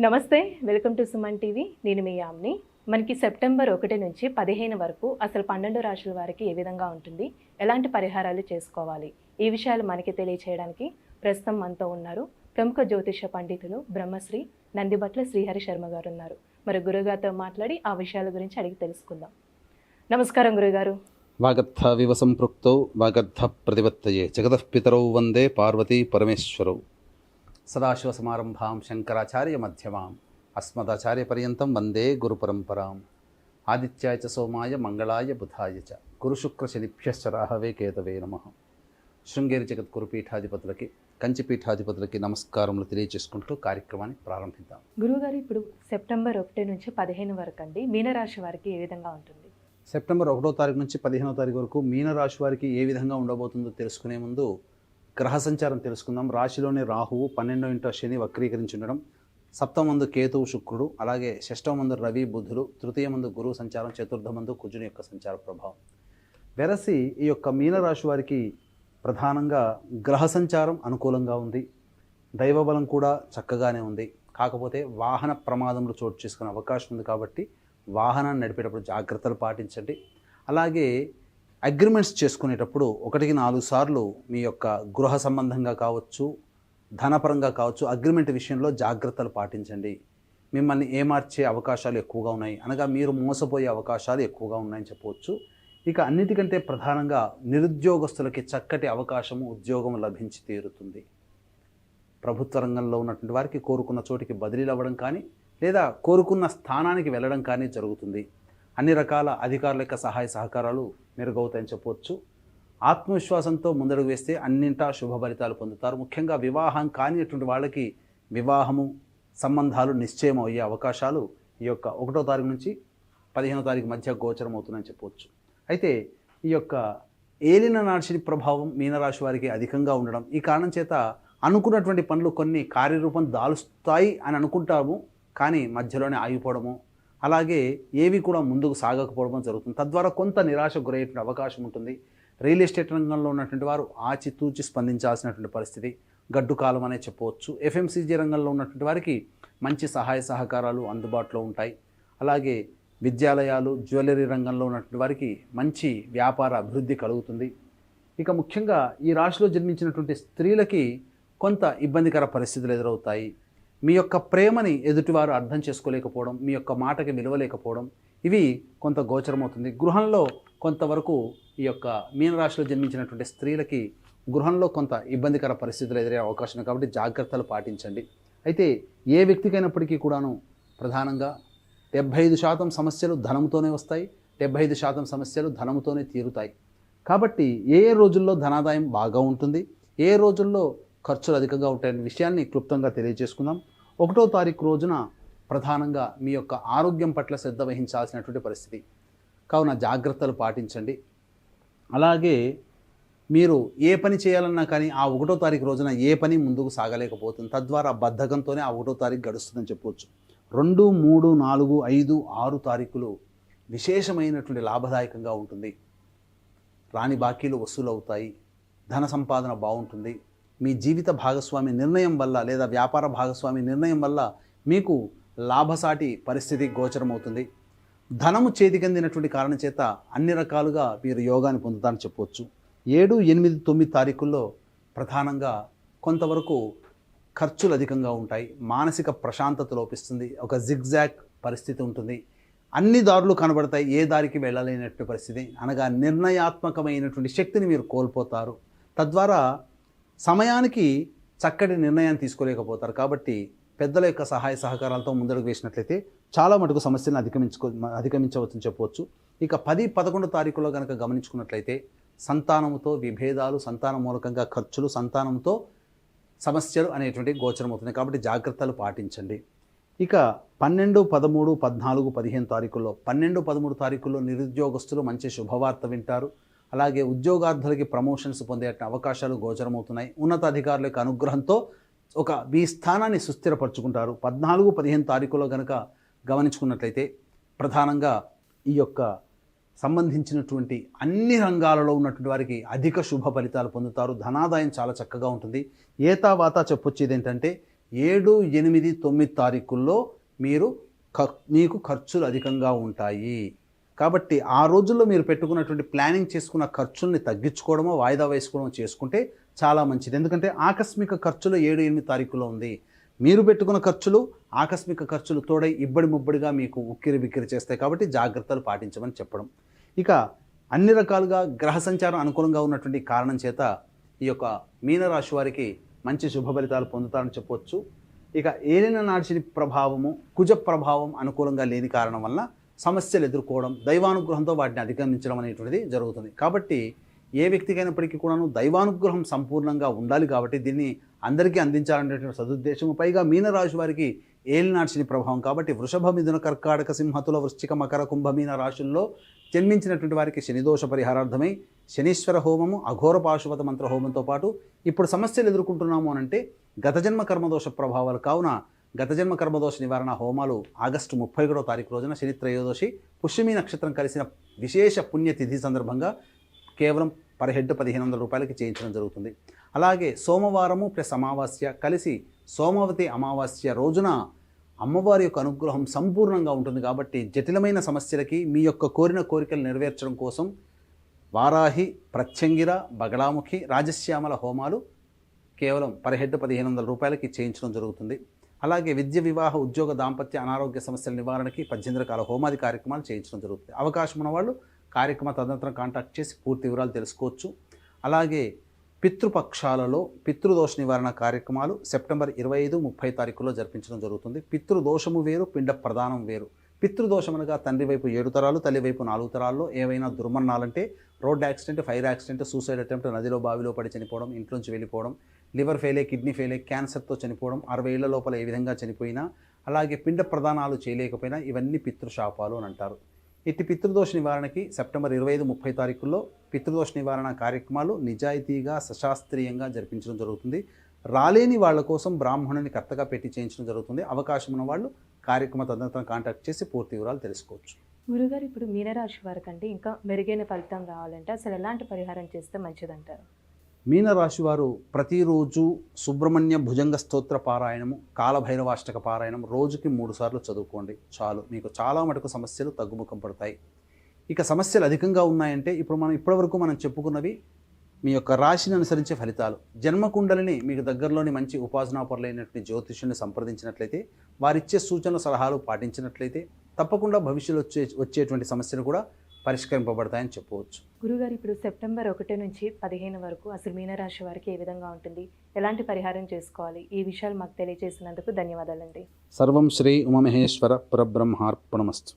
నమస్తే, welcome to Suman TV. నేను మీ యామ్ని. మనకి సెప్టెంబర్ 1 నుంచి 15 వరకు అసలు 12 రాశుల వారికి ఏ విధంగా ఉంటుంది, ఎలాంటి పరిహారాలు చేసుకోవాలి, ఈ విషయాలు మనకి తెలియచేయడానికి ప్రస్తుతం మనతో ఉన్నారు ప్రముఖ జ్యోతిష పండితులు బ్రహ్మశ్రీ నందిబట్ల శ్రీహరి శర్మ గారు ఉన్నారు. మరి గురుగారితో మాట్లాడి ఆ విషయాల గురించి అడిగి తెలుసుకుందాం. నమస్కారం గురుగారు. వాగర్థ వివ సంపృక్తౌ వాగర్థ ప్రతిపత్తయే జగతః పితరౌ వందే పార్వతీ పరమేశ్వరౌ. సదాశివసమారంభాం శంకరాచార్య మధ్యమాం అస్మదాచార్య పర్యంతం వందే గురు పరంపరాం. ఆదిత్యాయ చ సోమాయ మంగళాయ బుధాయ చ గురుశుక్ర శనిభ్యశ్చ రాహవే కేతవే నమః. శృంగేరి జగద్గురు పీఠాధిపతులకి, కంచి పీఠాధిపతులకి నమస్కారములు తెలియజేసుకుంటూ కార్యక్రమాన్ని ప్రారంభిద్దాం. గురుగారు, ఇప్పుడు సెప్టెంబర్ 1 నుంచి 15 వరకు అండి మీనరాశి వారికి ఏ విధంగా ఉంటుంది? సెప్టెంబర్ 1వ తారీఖు నుంచి 15వ తారీఖు వరకు మీనరాశి వారికి ఏ విధంగా ఉండబోతుందో తెలుసుకునే ముందు గ్రహ సంచారం తెలుసుకుందాం. రాశిలోని రాహువు, 12వ ఇంట శని వక్రీకరించి ఉండడం, సప్తమందు కేతువు శుక్రుడు, అలాగే షష్టమందు రవి బుధుడు, తృతీయమందు గురువు సంచారం, చతుర్థమందు కుజుని యొక్క సంచార ప్రభావం. వెరసి ఈ యొక్క మీనరాశి వారికి ప్రధానంగా గ్రహ సంచారం అనుకూలంగా ఉంది, దైవబలం కూడా చక్కగానే ఉంది. కాకపోతే వాహన ప్రమాదములు చోటు చేసుకునే అవకాశం ఉంది కాబట్టి వాహనాన్ని నడిపేటప్పుడు జాగ్రత్తలు పాటించండి. అలాగే అగ్రిమెంట్స్ చేసుకునేటప్పుడు 1-4 సార్లు మీ యొక్క గృహ సంబంధంగా కావచ్చు, ధనపరంగా కావచ్చు, అగ్రిమెంట్ విషయంలో జాగ్రత్తలు పాటించండి. మిమ్మల్ని ఏమార్చే అవకాశాలు ఎక్కువగా ఉన్నాయి, అనగా మీరు మోసపోయే అవకాశాలు ఎక్కువగా ఉన్నాయని చెప్పవచ్చు. ఇక అన్నిటికంటే ప్రధానంగా నిరుద్యోగస్తులకి చక్కటి అవకాశము, ఉద్యోగం లభించి తీరుతుంది. ప్రభుత్వ రంగంలో ఉన్నటువంటి వారికి కోరుకున్న చోటికి బదిలీలు అవ్వడం కానీ, లేదా కోరుకున్న స్థానానికి వెళ్ళడం కానీ జరుగుతుంది. అన్ని రకాల అధికారుల యొక్క సహాయ సహకారాలు మెరుగవుతాయని చెప్పవచ్చు. ఆత్మవిశ్వాసంతో ముందడుగు వేస్తే అన్నింటా శుభ ఫలితాలు పొందుతారు. ముఖ్యంగా వివాహం కానిటువంటి వాళ్ళకి వివాహము సంబంధాలు నిశ్చయం అయ్యే అవకాశాలు ఈ యొక్క 1వ తారీఖు నుంచి 15వ తారీఖు మధ్య గోచరం అవుతుందని చెప్పవచ్చు. అయితే ఈ యొక్క ఏలిన నాడిశని ప్రభావం మీనరాశి వారికి అధికంగా ఉండడం, ఈ కారణం చేత అనుకున్నటువంటి పనులు కొన్ని కార్యరూపం దాలుస్తాయి అని అనుకుంటాము, కానీ మధ్యలోనే ఆగిపోవడము, అలాగే ఏవి కూడా ముందుకు సాగకపోవడం జరుగుతుంది. తద్వారా కొంత నిరాశ గురయ్యేటువంటి అవకాశం ఉంటుంది. రియల్ ఎస్టేట్ రంగంలో ఉన్నటువంటి వారు ఆచితూచి స్పందించాల్సినటువంటి పరిస్థితి, గడ్డు కాలం అనే చెప్పవచ్చు. ఎఫ్ఎంసీజీ రంగంలో ఉన్నటువంటి వారికి మంచి సహాయ సహకారాలు అందుబాటులో ఉంటాయి. అలాగే విద్యాలయాలు, జ్యువెలరీ రంగంలో ఉన్నటువంటి వారికి మంచి వ్యాపార అభివృద్ధి కలుగుతుంది. ఇక ముఖ్యంగా ఈ రాశిలో జన్మించినటువంటి స్త్రీలకి కొంత ఇబ్బందికర పరిస్థితులు ఎదురవుతాయి. మీ యొక్క ప్రేమని ఎదుటివారు అర్థం చేసుకోలేకపోవడం, మీ యొక్క మాటకి విలువలేకపోవడం, ఇవి కొంత గోచరమవుతుంది. గృహంలో కొంతవరకు ఈ యొక్క మీనరాశిలో జన్మించినటువంటి స్త్రీలకి గృహంలో కొంత ఇబ్బందికర పరిస్థితులు ఎదురయ్యే అవకాశం ఉంది కాబట్టి జాగ్రత్తలు పాటించండి. అయితే ఏ వ్యక్తికైనప్పటికీ కూడాను ప్రధానంగా 75% సమస్యలు ధనంతోనే వస్తాయి, 75% సమస్యలు ధనంతోనే తీరుతాయి. కాబట్టి ఏ రోజుల్లో ధనాదాయం బాగా ఉంటుంది, ఏ రోజుల్లో ఖర్చులు అధికంగా ఉంటాయనే విషయాన్ని క్లుప్తంగా తెలియజేసుకుందాం. 1వ తారీఖు రోజున ప్రధానంగా మీ యొక్క ఆరోగ్యం పట్ల శ్రద్ధ వహించాల్సినటువంటి పరిస్థితి కావున జాగ్రత్తలు పాటించండి. అలాగే మీరు ఏ పని చేయాలన్నా కానీ ఆ 1వ తారీఖు రోజున ఏ పని ముందుకు సాగలేకపోతుంది. తద్వారా బద్ధకంతోనే ఆ 1వ తారీఖు గడుస్తుందని చెప్పవచ్చు. 2, 3, 4, 5, 6 తారీఖులు విశేషమైనటువంటి లాభదాయకంగా ఉంటుంది. రాని బాకీలు వసూలు అవుతాయి, ధన సంపాదన బాగుంటుంది. మీ జీవిత భాగస్వామి నిర్ణయం వల్ల లేదా వ్యాపార భాగస్వామి నిర్ణయం వల్ల మీకు లాభసాటి పరిస్థితి గోచరమవుతుంది. ధనము చేతికందినటువంటి కారణం చేత అన్ని రకాలుగా మీరు యోగాన్ని పొందుతారని చెప్పవచ్చు. 7, 8, 9 తారీఖుల్లో ప్రధానంగా కొంతవరకు ఖర్చులు అధికంగా ఉంటాయి, మానసిక ప్రశాంతత లోపిస్తుంది, ఒక జిగ్జాగ్ పరిస్థితి ఉంటుంది, అన్ని దారులు కనబడతాయి, ఏ దారికి వెళ్ళలేనటువంటి పరిస్థితి, అనగా నిర్ణయాత్మకమైనటువంటి శక్తిని మీరు కోల్పోతారు. తద్వారా సమయానికి చక్కటి నిర్ణయాన్ని తీసుకోలేకపోతారు. కాబట్టి పెద్దల యొక్క సహాయ సహకారాలతో ముందడుగు వేసినట్లయితే చాలా మటుకు సమస్యలను అధిగమించవచ్చని చెప్పవచ్చు. ఇక 10, 11 తారీఖులో కనుక గమనించుకున్నట్లయితే సంతానంతో విభేదాలు, సంతానం మూలకంగా ఖర్చులు, సంతానంతో సమస్యలు అనేటువంటి గోచరం అవుతుంది. కాబట్టి జాగ్రత్తలు పాటించండి. ఇక 12, 13, 14, 15 తారీఖుల్లో 12, 13 తారీఖుల్లో నిరుద్యోగస్తులు మంచి శుభవార్త వింటారు. అలాగే ఉద్యోగార్థులకి ప్రమోషన్స్ పొందే అవకాశాలు గోచరమవుతున్నాయి. ఉన్నతాధికారుల యొక్క అనుగ్రహంతో మీ స్థానాన్ని సుస్థిరపరచుకుంటారు. 14, 15 తారీఖులో కనుక గమనించుకున్నట్లయితే ప్రధానంగా ఈ యొక్క సంబంధించినటువంటి అన్ని రంగాలలో ఉన్నటువంటి వారికి అధిక శుభ ఫలితాలు పొందుతారు. ధనాదాయం చాలా చక్కగా ఉంటుంది. ఏతావాత చెప్పొచ్చేది ఏంటంటే 7, 8, 9 తారీఖుల్లో మీకు ఖర్చులు అధికంగా ఉంటాయి. కాబట్టి ఆ రోజుల్లో మీరు పెట్టుకున్నటువంటి ప్లానింగ్ చేసుకున్న ఖర్చుల్ని తగ్గించుకోవడమో వాయిదా వేసుకోవడమో చేసుకుంటే చాలా మంచిది. ఎందుకంటే ఆకస్మిక ఖర్చులు 7, 8 తారీఖులో ఉంది. మీరు పెట్టుకున్న ఖర్చులు ఆకస్మిక ఖర్చులు తోడై ఇబ్బడి ముబ్బడిగా మీకు ఉక్కిరి బిక్కిరి చేస్తాయి. కాబట్టి జాగ్రత్తలు పాటించమని చెప్పడం. ఇక అన్ని రకాలుగా గ్రహ సంచారం అనుకూలంగా ఉన్నటువంటి కారణం చేత ఈ యొక్క మీనరాశి వారికి మంచి శుభ ఫలితాలు పొందుతారని చెప్పవచ్చు. ఇక ఏలిన నాడిచిన ప్రభావము, కుజ ప్రభావం అనుకూలంగా లేని కారణం వల్ల సమస్యలు ఎదుర్కోవడం, దైవానుగ్రహంతో వాటిని అధిగమించడం అనేటువంటిది జరుగుతుంది. కాబట్టి ఏ వ్యక్తికైనప్పటికీ కూడాను దైవానుగ్రహం సంపూర్ణంగా ఉండాలి. కాబట్టి దీన్ని అందరికీ అందించాలనేటువంటి సదుద్దేశము. పైగా మీనరాశి వారికి ఏలినాటి శని ప్రభావం కాబట్టి వృషభ, మిథున, కర్కాటక, సింహతుల, వృశ్చిక, మకర, కుంభ, మీన రాశుల్లో జన్మించినటువంటి వారికి శనిదోష పరిహారార్థమై శనీశ్వర హోమము, అఘోర పాశుపత మంత్ర హోమంతో పాటు ఇప్పుడు సమస్యలు ఎదుర్కొంటున్నాము అనంటే గత జన్మ కర్మదోష ప్రభావాలు కావున గత జన్మ కర్మదోష నివారణ హోమాలు ఆగస్టు 31వ తారీఖు రోజున శని త్రయోదశి పుష్యమి నక్షత్రం కలిసిన విశేష పుణ్యతిథి సందర్భంగా కేవలం పర్ హెడ్ 1500 రూపాయలకి చేయించడం జరుగుతుంది. అలాగే సోమవారము ప్లస్ అమావాస్య కలిసి సోమవతి అమావాస్య రోజున అమ్మవారి యొక్క అనుగ్రహం సంపూర్ణంగా ఉంటుంది. కాబట్టి జటిలమైన సమస్యలకి మీ యొక్క కోరిన కోరికలు నెరవేర్చడం కోసం వారాహి, ప్రత్యంగిర, బగళాముఖి, రాజశ్యామల హోమాలు కేవలం పర్ హెడ్ 1500 రూపాయలకి చేయించడం జరుగుతుంది. అలాగే విద్య, వివాహ, ఉద్యోగ, దాంపత్య, అనారోగ్య సమస్యల నివారణకి 18 రకాల హోమాది కార్యక్రమాలు చేయించడం జరుగుతుంది. అవకాశం ఉన్నవాళ్ళు కార్యక్రమ తదనంతరం కాంటాక్ట్ చేసి పూర్తి వివరాలు తెలుసుకోవచ్చు. అలాగే పితృపక్షాలలో పితృదోష నివారణ కార్యక్రమాలు సెప్టెంబర్ 25, 30 తారీఖుల్లో జరిపించడం జరుగుతుంది. పితృదోషము వేరు, పిండ ప్రదానం వేరు. పితృదోషం అనగా తండ్రి వైపు 7 తరాలు, తల్లి వైపు 4 తరాల్లో ఏవైనా దుర్మరణాలంటే road accident, fire accident, suicide attempt, నదిలో బావిలో పడి చనిపోవడం, ఇంట్లోంచి వెళ్ళిపోవడం, లివర్ ఫెయిలే, కిడ్నీ ఫెయిలే, క్యాన్సర్తో చనిపోవడం, 60 ఏళ్ల లోపల ఏ విధంగా చనిపోయినా, అలాగే పిండ ప్రదానాలు చేయలేకపోయినా ఇవన్నీ పితృశాపాలు అని అంటారు. ఇట్టి పితృదోష నివారణకి సెప్టెంబర్ 25, 30 తారీఖుల్లో పితృదోష నివారణ కార్యక్రమాలు నిజాయితీగా సశాస్త్రీయంగా జరిపించడం జరుగుతుంది. రాలేని వాళ్ళ కోసం బ్రాహ్మణుని కర్తగా పెట్టి చేయించడం జరుగుతుంది. అవకాశం ఉన్న వాళ్ళు కార్యక్రమ తదనంతరం కాంటాక్ట్ చేసి పూర్తి వివరాలు తెలుసుకోవచ్చు. గురుగారు, ఇప్పుడు మీనరాశి వారికంటే ఇంకా మెరుగైన ఫలితం రావాలంటే అసలు ఎలాంటి పరిహారం చేస్తే మంచిదంటారు? మీనరాశి వారు ప్రతిరోజు సుబ్రహ్మణ్య భుజంగ స్తోత్ర పారాయణము, కాలభైరవాష్టక పారాయణం రోజుకి 3 సార్లు చదువుకోండి చాలు. మీకు చాలా మటుకు సమస్యలు తగ్గుముఖం పడతాయి. ఇక సమస్యలు అధికంగా ఉన్నాయంటే ఇప్పటివరకు మనం చెప్పుకున్నవి మీ యొక్క రాశిని అనుసరించే ఫలితాలు. జన్మకుండలిని మీకు దగ్గరలోని మంచి ఉపాసనాపరులైనటువంటి జ్యోతిష్యుని సంప్రదించినట్లయితే, వారిచ్చే సూచనలు సలహాలు పాటించినట్లయితే తప్పకుండా భవిష్యత్తులో వచ్చేటువంటి సమస్యలు కూడా పరిష్కరింపబడతాయని చెప్పవచ్చు. గురుగారు, ఇప్పుడు సెప్టెంబర్ 1 నుంచి 15 వరకు అసలు మీనరాశి వారికి ఏ విధంగా ఉంటుంది, ఎలాంటి పరిహారం చేసుకోవాలి, ఈ విషయాలు మాకు తెలియజేసినందుకు ధన్యవాదాలండి. సర్వం శ్రీ ఉమామహేశ్వర పరబ్రహ్మార్పణమస్తు.